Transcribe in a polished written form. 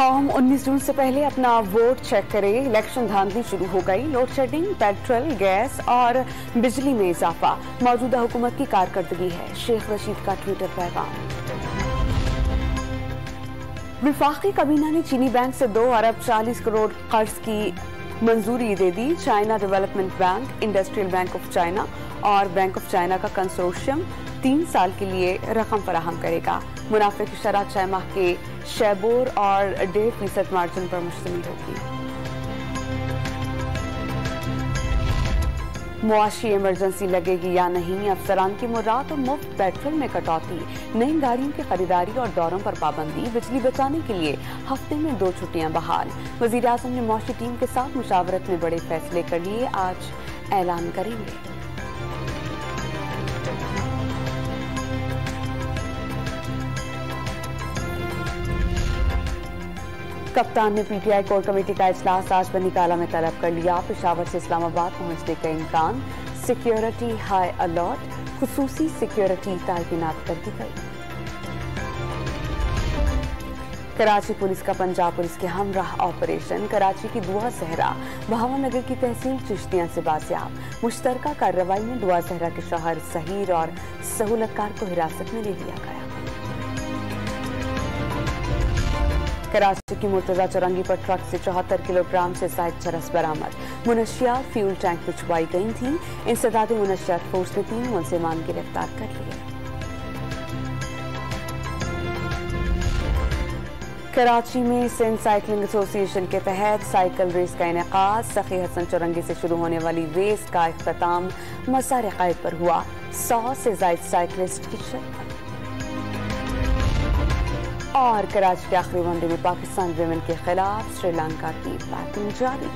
कौम 19 जून से पहले अपना वोट चेक करे। इलेक्शन धांधली शुरू हो गई। लोड शेडिंग, पेट्रोल, गैस और बिजली में इजाफा मौजूदा हुकूमत की कारकर्दगी है। शेख रशीद का ट्विटर पैगाम। विफाकी काबीना ने चीनी बैंक से 2 अरब 40 करोड़ कर्ज की मंजूरी दे दी। China Development Bank, Industrial Bank of China और बैंक ऑफ चाइना का कंसोर्शियम 3 साल के लिए रकम फराहम करेगा। मुनाफे की शरह 6 माह के शेबोर और 1.5% मार्जिन पर मुश्तमिल होगी। मुआशी इमरजेंसी लगेगी या नहीं, अफसरान की मुराद और मुफ्त पेट्रोल में कटौती, नई गाड़ियों की खरीदारी और दौरों पर पाबंदी, बिजली बचाने के लिए हफ्ते में 2 छुट्टियां बहाल। वजीर आजम ने मुआशी टीम के साथ मुशावरत में बड़े फैसले कर लिए, आज ऐलान करेंगे। कप्तान ने पीटीआई कोर कमेटी का इजलास आज बनी काला में तलब कर लिया। पेशावर से इस्लामाबाद पहुंचने का इम्कान। सिक्योरिटी हाई अलर्ट, खुसूसी सिक्योरिटी तैनात कर दी गई। कराची पुलिस का पंजाब पुलिस के हमराह ऑपरेशन। कराची की दुआ सहरा बहावनगर की तहसील चिश्तियां से बाजियाब। मुश्तरका कार्रवाई में दुआ सहरा के शौहर सहीर और सहूलतकार को हिरासत में ले लिया गया। कराची की मुर्तजा चौरंगी पर ट्रक से 74 किलोग्राम से शायद चरस बरामद। मुनशियात फ्यूल टैंक में छुपाई गई थी। इंसदाद मुनशियात फोर्स ने 3 मुलजिमान गिरफ्तार कर लिए। कराची में सिंध साइकिलिंग एसोसिएशन के तहत साइकिल रेस का इनेकाद। सखी हसन चौरंगी से शुरू होने वाली रेस का इख्तिताम मसार क़ायद पर हुआ। 100 से ज़ायद साइकिलिस्ट की शिरकत। और कराची के आखिरी वनडे में पाकिस्तान विमेन के खिलाफ श्रीलंका की बैटिंग जारी।